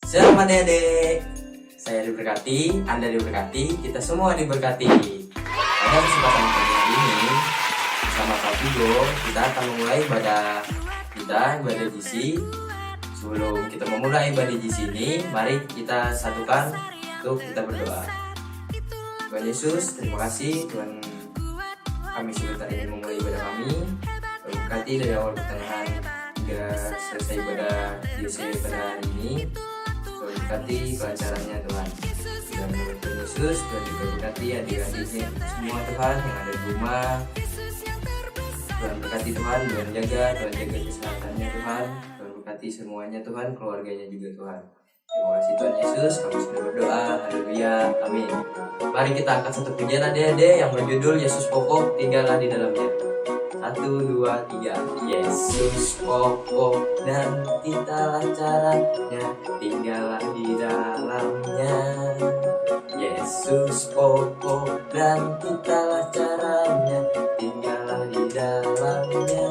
Selamat adik-adik. Saya diberkati, Anda diberkati, kita semua diberkati. Pada kesempatan kali ini bersama Kak Vigo, kita akan memulai ibadah GC. Sebelum kita memulai ibadah GC ini, mari kita satukan untuk kita berdoa. Tuhan Yesus, terima kasih Tuhan, kami sebentar ini memulai ibadah kami. Berkati dari awal pertengahan hingga selesai ibadah GC pada hari ini. Berkati kelancarannya Tuhan. Dan Tuhan Yesus, Tuhan juga berkati adik-adiknya semua Tuhan yang ada di rumah. Tuhan berkati Tuhan, Tuhan jaga kesehatannya Tuhan. Tuhan berkati semuanya Tuhan, keluarganya juga Tuhan. Terima kasih Tuhan Yesus, kami sudah berdoa, haleluya, amin. Mari kita angkat satu pujian adik-adik yang berjudul Yesus pokok, tinggallah di dalamnya. 1, 2, 3. Yesus pokok dan kitalah caranya, tinggallah di dalamnya. Yesus pokok dan kitalah caranya, tinggallah di dalamnya.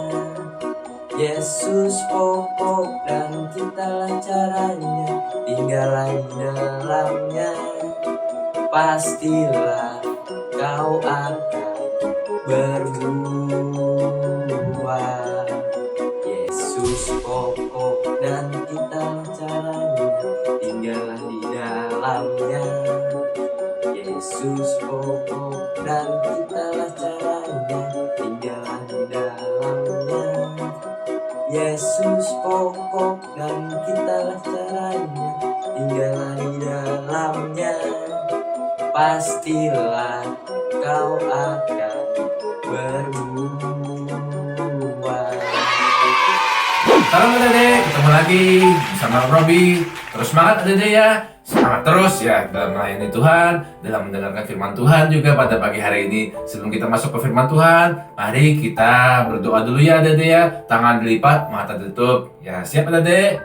Yesus pokok dan kitalah caranya, tinggallah di dalamnya. Pastilah kau akan berbuah. Yesus pokok dan kitalah caranya, tinggallah di dalamnya. Yesus pokok dan kitalah caranya, tinggallah di dalamnya. Yesus pokok dan kitalah caranya, tinggallah di dalamnya. Pastilah kau akan berbuah. Salam adik-adik, ketemu lagi bersama Robi. Terus semangat adik-adik ya. Semangat terus ya dalam melayani Tuhan, dalam mendengarkan firman Tuhan juga pada pagi hari ini. Sebelum kita masuk ke firman Tuhan, mari kita berdoa dulu ya adik-adik ya. Tangan dilipat, mata ditutup. Ya, siap adik-adik?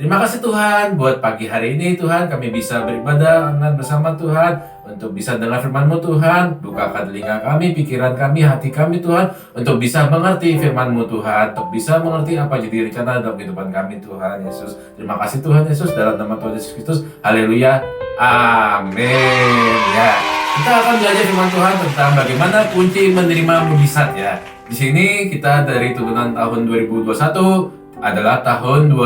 Terima kasih Tuhan buat pagi hari ini Tuhan, kami bisa beribadah bersama Tuhan, untuk bisa dengar firman-Mu Tuhan. Bukakan telinga kami, pikiran kami, hati kami Tuhan, untuk bisa mengerti firman-Mu Tuhan, untuk bisa mengerti apa jadi rencana dalam kehidupan kami Tuhan Yesus. Terima kasih Tuhan Yesus, dalam nama Tuhan Yesus Kristus, haleluya, amin. Ya, kita akan belajar firman Tuhan tentang bagaimana kunci menerima mujizat ya. Di sini kita dari turunan tahun 2021 adalah tahun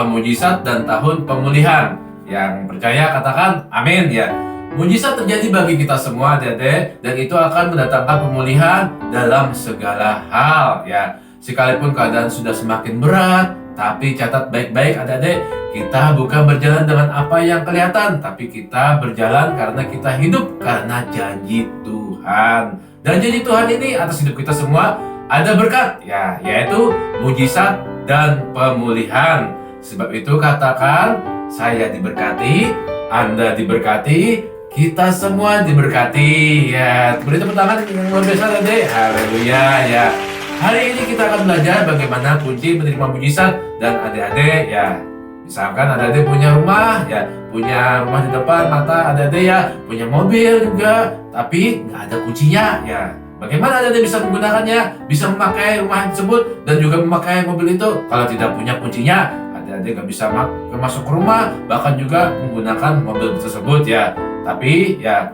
mujizat dan tahun pemulihan. Yang percaya katakan amin ya. Mujizat terjadi bagi kita semua adik-adik, dan itu akan mendatangkan pemulihan dalam segala hal ya. Sekalipun keadaan sudah semakin berat, tapi catat baik-baik adik-adik, kita bukan berjalan dengan apa yang kelihatan, tapi kita berjalan karena kita hidup karena janji Tuhan. Dan janji Tuhan ini atas hidup kita semua ada berkat ya, yaitu mujizat dan pemulihan. Sebab itu katakan, saya diberkati, Anda diberkati, kita semua diberkati ya. Beri tepuk tangan yang luar biasa adik. Haleluya ya. Hari ini kita akan belajar bagaimana kunci menerima mujizat. Dan adik-adik ya, misalkan adik-adik punya rumah ya, punya rumah di depan mata adik-adik ya, punya mobil juga, tapi nggak ada kuncinya ya. Bagaimana adik-adik bisa menggunakannya, bisa memakai rumah tersebut dan juga memakai mobil itu kalau tidak punya kuncinya? Adik-adik nggak bisa masuk ke rumah, bahkan juga menggunakan mobil tersebut ya. Tapi ya,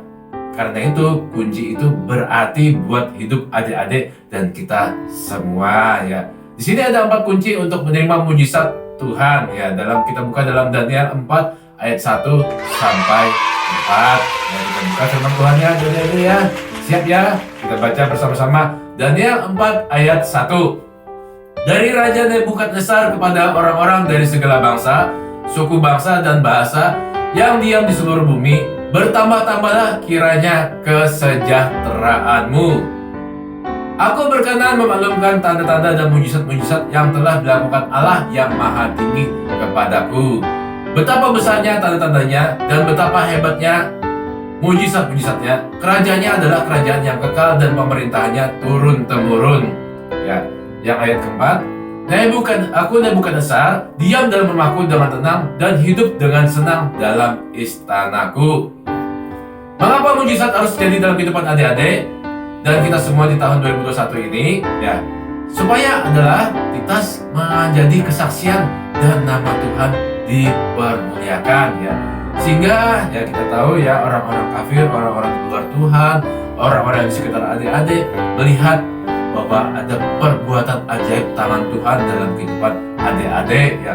karena itu kunci itu berarti buat hidup adik-adik dan kita semua ya. Di sini ada 4 kunci untuk menerima mujizat Tuhan ya. Kita buka dalam Daniel 4 ayat 1 sampai 4. Ya, kita buka firman Tuhan ya adik-adik ya. Siap ya? Kita baca bersama-sama Daniel 4 ayat 1. Dari Raja Nebukadnezar kepada orang-orang dari segala bangsa, suku bangsa dan bahasa yang diam di seluruh bumi, bertambah-tambahlah kiranya kesejahteraanmu. Aku berkenan memaklumkan tanda-tanda dan mujizat-mujizat yang telah dilakukan Allah yang Maha Tinggi kepadaku. Betapa besarnya tanda-tandanya dan betapa hebatnya mujizat-mujizatnya. Kerajaannya adalah kerajaan yang kekal dan pemerintahannya turun-temurun. Ya, yang ayat keempat, aku Nebukadnezar diam dalam rumahku dengan tenang dan hidup dengan senang dalam istanaku. Mengapa mujizat harus terjadi dalam kehidupan adik-adik dan kita semua di tahun 2021 ini? Ya, supaya adalah kita menjadi kesaksian dan nama Tuhan dipermuliakan ya. Sehingga ya kita tahu ya, orang-orang kafir, orang-orang di luar Tuhan, orang-orang di sekitar adik-adik melihat bahwa ada perbuatan ajaib tangan Tuhan dalam kehidupan adik-adik ya.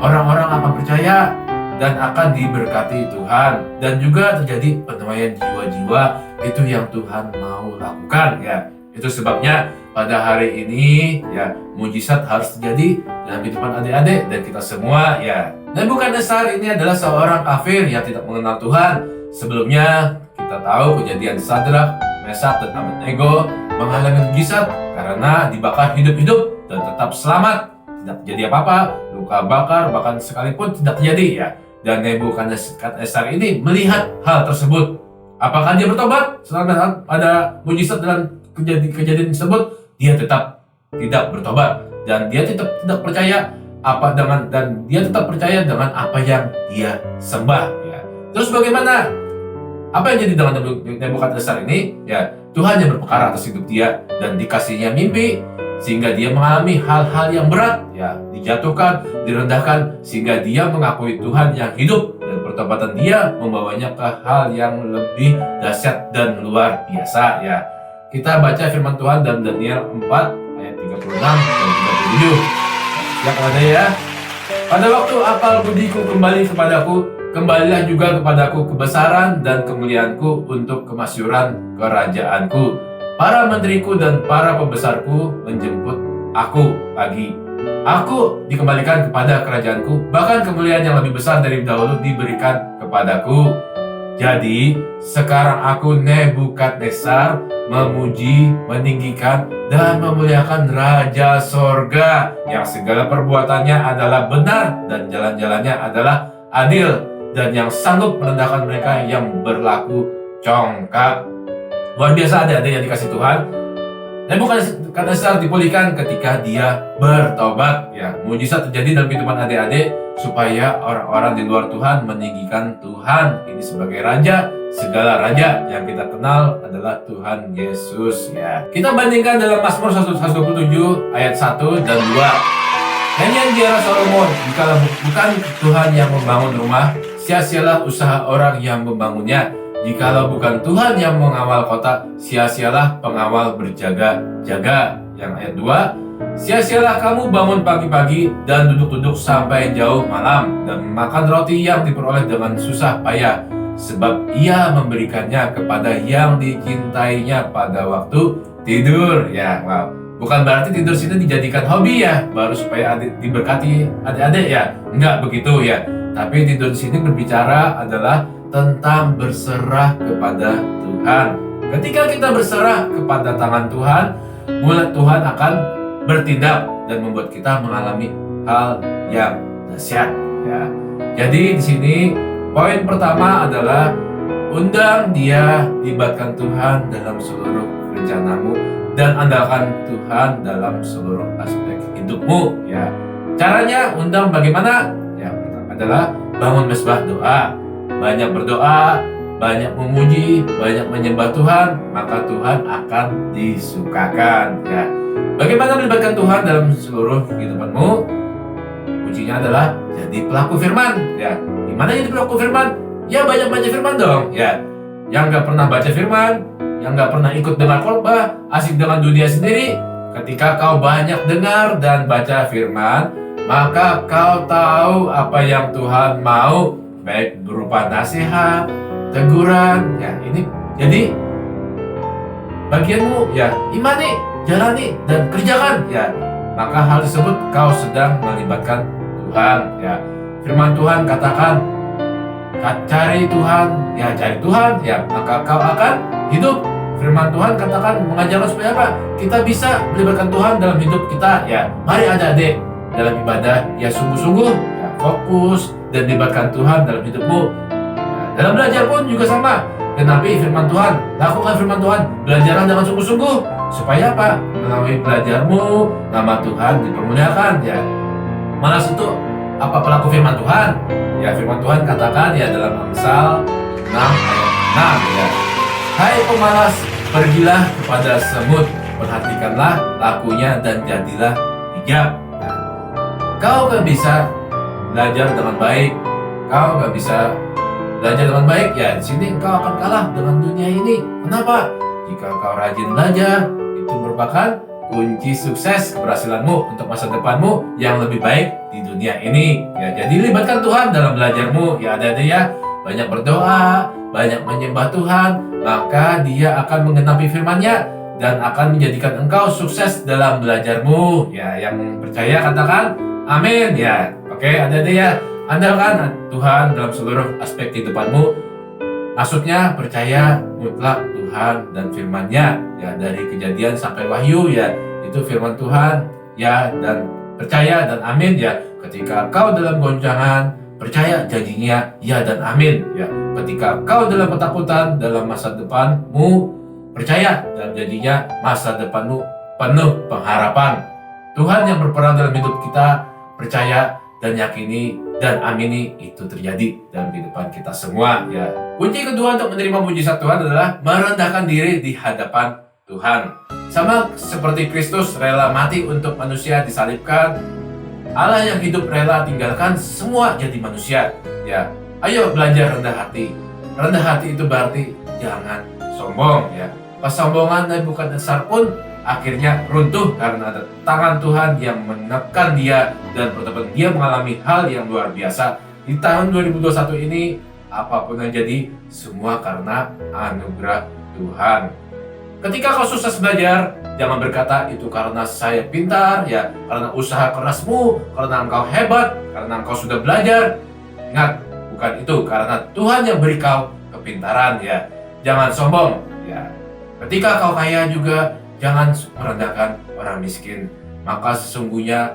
Orang-orang akan percaya dan akan diberkati Tuhan, dan juga terjadi penemuan jiwa-jiwa. Itu yang Tuhan mau lakukan ya. Itu sebabnya pada hari ini ya, mujizat harus terjadi dalam kehidupan adik-adik dan kita semua ya. Nebukadnezar ini adalah seorang kafir yang tidak mengenal Tuhan. Sebelumnya kita tahu kejadian Sadrak, Mesak, dan Abednego mengalami mujizat karena dibakar hidup-hidup dan tetap selamat, tidak terjadi apa-apa, luka bakar bahkan sekalipun tidak terjadi ya. Dan Nebukadnezar ini melihat hal tersebut. Apakah dia bertobat setelah ada mujizat dalam kejadian tersebut? Dia tetap tidak bertobat dan dia tetap tidak percaya dan dia tetap percaya dengan apa yang dia sembah ya. Terus bagaimana? Apa yang jadi dengan Nebukadnezar ini? Ya, Tuhan yang berperkara atas hidup dia dan dikasihnya mimpi sehingga dia mengalami hal-hal yang berat ya, dijatuhkan, direndahkan sehingga dia mengakui Tuhan yang hidup, dan pertobatan dia membawanya ke hal yang lebih dahsyat dan luar biasa ya. Kita baca firman Tuhan dalam Daniel 4 ayat 36 dan 37. Ya ada ya. Pada waktu akal budiku kembali kepadaku, kembalilah juga kepadaku kebesaran dan kemuliaanku untuk kemasyuran kerajaanku. Para menteriku dan para pembesarku menjemput aku pagi. Aku dikembalikan kepada kerajaanku, bahkan kemuliaan yang lebih besar dari dahulu diberikan kepadaku. Jadi sekarang aku Nebukadnezar memuji, meninggikan, dan memuliakan Raja Sorga yang segala perbuatannya adalah benar dan jalan-jalannya adalah adil, dan yang sanggup merendahkan mereka yang berlaku congkak. Luar biasa adik-adik yang dikasih Tuhan. Nebukadnezar dipulihkan ketika dia bertobat ya. Mujizat terjadi dalam kehidupan adik-adik supaya orang-orang di luar Tuhan meninggikan Tuhan ini sebagai raja. Segala raja yang kita kenal adalah Tuhan Yesus ya. Kita bandingkan dalam Mazmur 127 ayat 1 dan 2. Nyanyian Biara Solomon, jikalau bukan Tuhan yang membangun rumah, sia-sialah usaha orang yang membangunnya. Jikalau bukan Tuhan yang mengawal kota, sia-sialah pengawal berjaga-jaga. Yang ayat 2, sia-sialah kamu bangun pagi-pagi dan duduk-duduk sampai jauh malam, dan makan roti yang diperoleh dengan susah payah, sebab ia memberikannya kepada yang dicintainya pada waktu tidur. Ya, wow. Bukan berarti tidur sini dijadikan hobi ya, baru supaya diberkati adik-adik ya. Enggak begitu ya. Tapi tidur di sini berbicara adalah tentang berserah kepada Tuhan. Ketika kita berserah kepada tangan Tuhan, mulai Tuhan akan bertindak dan membuat kita mengalami hal yang dahsyat ya. Jadi di sini poin pertama adalah undang dia, libatkan Tuhan dalam seluruh rencanamu dan andalkan Tuhan dalam seluruh aspek hidupmu ya. Caranya undang bagaimana? Ya, pertama adalah bangun mesbah doa. Banyak berdoa, banyak memuji, banyak menyembah Tuhan, maka Tuhan akan disukakan ya. Bagaimana melibatkan Tuhan dalam seluruh kehidupanmu? Kuncinya adalah jadi pelaku firman ya. Gimana jadi pelaku firman? Ya banyak baca firman dong ya. Yang nggak pernah baca firman, yang nggak pernah ikut dengar khotbah, asik dengan dunia sendiri. Ketika kau banyak dengar dan baca firman, maka kau tahu apa yang Tuhan mau, baik berupa nasihat, teguran, ya ini jadi bagianmu ya, imani, jalani dan kerjakan ya. Maka hal tersebut kau sedang melibatkan Tuhan ya. Firman Tuhan katakan, cari Tuhan ya, maka kau akan hidup. Firman Tuhan katakan mengajarkan supaya apa? Kita bisa melibatkan Tuhan dalam hidup kita ya. Mari adik-adik dalam ibadah ya sungguh-sungguh ya, fokus dan libatkan Tuhan dalam hidupmu. Nah, dalam belajar pun juga sama. Genapi firman Tuhan, lakukan firman Tuhan, belajarlah dengan sungguh-sungguh. Supaya apa? Melalui belajarmu, nama Tuhan dipermuliakan ya. Malas itu apa pelaku firman Tuhan? Ya firman Tuhan katakan ya dalam Amsal 6 ayat 6 ya. Hai pemalas, pergilah kepada semut, perhatikanlah lakunya dan jadilah bijak. Nah, kau gak bisa belajar dengan baik. Kau gak bisa belajar dengan baik, ya di sini kau akan kalah dengan dunia ini. Kenapa? Jika kau rajin belajar, itu merupakan kunci sukses keberhasilanmu untuk masa depanmu yang lebih baik di dunia ini. Ya, jadi libatkan Tuhan dalam belajarmu. Ya, adik-adik ya, banyak berdoa, banyak menyembah Tuhan, maka Dia akan menggenapi firman-Nya dan akan menjadikan engkau sukses dalam belajarmu. Ya, yang percaya katakan amin. Ya, oke, adik-adik ya, andalkan Tuhan dalam seluruh aspek kehidupanmu. Maksudnya percaya mutlak Tuhan dan firman-Nya, ya, dari Kejadian sampai Wahyu, ya, itu firman Tuhan, ya, dan percaya dan amin, ya. Ketika kau dalam goncangan, percaya janjinya, ya dan amin, ya. Ketika kau dalam ketakutan dalam masa depanmu, percaya dan janjinya masa depanmu penuh pengharapan. Tuhan yang berperan dalam hidup kita, percaya dan yakini dan amini itu terjadi dalam kehidupan kita semua, ya. Kunci kedua untuk menerima mujizat Tuhan adalah merendahkan diri di hadapan Tuhan. Sama seperti Kristus rela mati untuk manusia disalibkan, Allah yang hidup rela tinggalkan semua jadi manusia, ya. Ayo belajar rendah hati. Rendah hati itu berarti jangan sombong, ya. Kesombongan Nebukadnezar pun akhirnya runtuh karena ada tangan Tuhan yang menekan dia dan pertama dia mengalami hal yang luar biasa. Di tahun 2021 ini, apapun yang jadi, semua karena anugerah Tuhan. Ketika kau sukses belajar, jangan berkata itu karena saya pintar, ya, karena usaha kerasmu, karena engkau hebat, karena engkau sudah belajar. Ingat, bukan itu, karena Tuhan yang beri kau kepintaran, ya. Jangan sombong, ya. Ketika kau kaya juga, jangan merendahkan orang miskin, maka sesungguhnya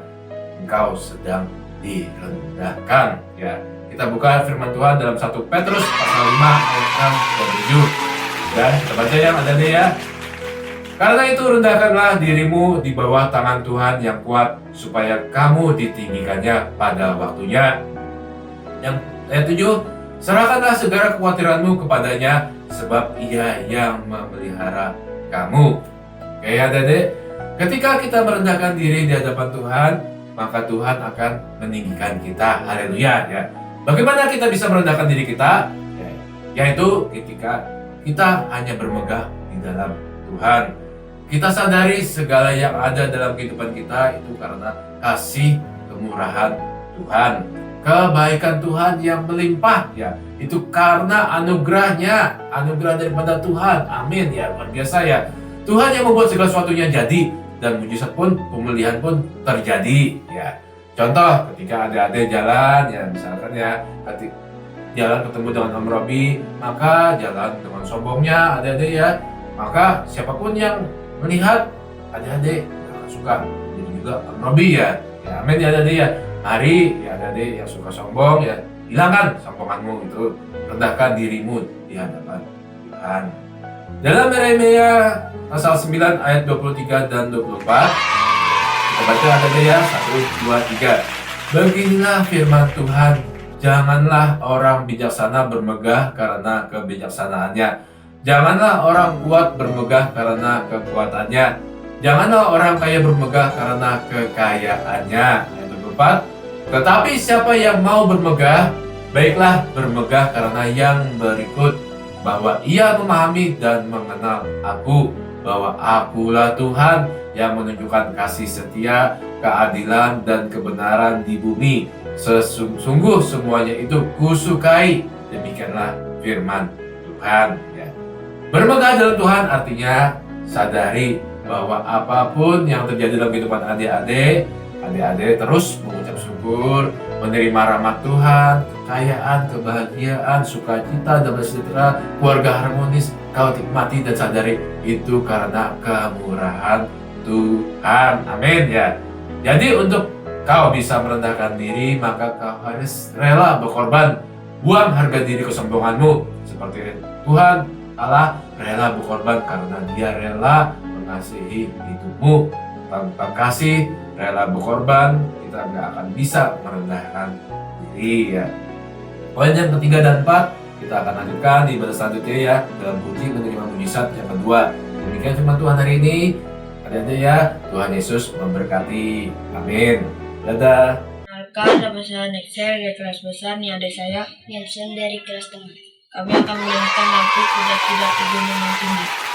engkau sedang direndahkan, ya. Kita buka firman Tuhan dalam 1 Petrus pasal 5 ayat 6 dan 7. Ya, kita baca yang ada deh, ya. Karena itu rendahkanlah dirimu di bawah tangan Tuhan yang kuat, supaya kamu ditinggikannya pada waktunya. Yang ayat 7, serahkanlah segala kekhawatiranmu kepadanya, sebab Ia yang memelihara kamu. Oke, adik-adik, ketika kita merendahkan diri di hadapan Tuhan, maka Tuhan akan meninggikan kita. Haleluya, ya. Bagaimana kita bisa merendahkan diri kita? Yaitu ketika kita hanya bermegah di dalam Tuhan. Kita sadari segala yang ada dalam kehidupan kita itu karena kasih kemurahan Tuhan. Kebaikan Tuhan yang melimpah, ya. Itu karena anugerahnya, anugerah daripada Tuhan. Amin, ya, luar biasa, ya. Tuhan yang membuat segala sesuatunya jadi, dan mujizat pun, pemulihan pun terjadi, ya. Contoh, ketika adik-adik jalan, ya, misalkan, ya, jalan ketemu dengan Om Robi, maka jalan dengan sombongnya adik-adik, ya. Maka siapapun yang melihat adik-adik akan suka. Jadi juga Om Robi, ya. Ya, amin, ya, adik-adik, ya. Mari, ya, adik-adik yang suka sombong, ya, hilangkan sombonganmu itu, rendahkan dirimu di hadapan Tuhan. Dalam Yeremia pasal 9 ayat 23 dan 24, kita baca ada ya, 1, 2, 3. Beginilah firman Tuhan, janganlah orang bijaksana bermegah karena kebijaksanaannya. Janganlah orang kuat bermegah karena kekuatannya. Janganlah orang kaya bermegah karena kekayaannya. Ayat 24. Tetapi siapa yang mau bermegah, baiklah bermegah karena yang berikut, bahwa ia memahami dan mengenal aku, bahwa akulah Tuhan yang menunjukkan kasih setia, keadilan, dan kebenaran di bumi. Sesungguh semuanya itu kusukai. Demikianlah firman Tuhan, ya. Bermegah dalam Tuhan artinya sadari bahwa apapun yang terjadi dalam kehidupan adik-adik terus mengucap syukur, menerima rahmat Tuhan, kekayaan, kebahagiaan, sukacita, damai sejahtera, keluarga harmonis, kau nikmati dan sadari itu karena kemurahan Tuhan. Amin, ya. Jadi untuk kau bisa merendahkan diri, maka kau harus rela berkorban. Buang harga diri kesombonganmu. Seperti Tuhan Allah rela berkorban karena Dia rela mengasihi hidupmu. Tanpa kasih, rela berkorban, kita nggak akan bisa merendahkan diri, ya. Poin yang ketiga dan 4 kita akan lanjutkan di ibadah selanjutnya, ya, dalam kunci menerima mujizat yang kedua. Demikian firman Tuhan hari ini. Adik-adik, ya, Tuhan Yesus memberkati. Amin. Dadah. Perkenalkan, nama saya Nexel dari kelas besar. Nih adik saya Nelson dari kelas tengah. kami akan menyanyikan lagu Kuda-Kuda Gunung yang Tinggi.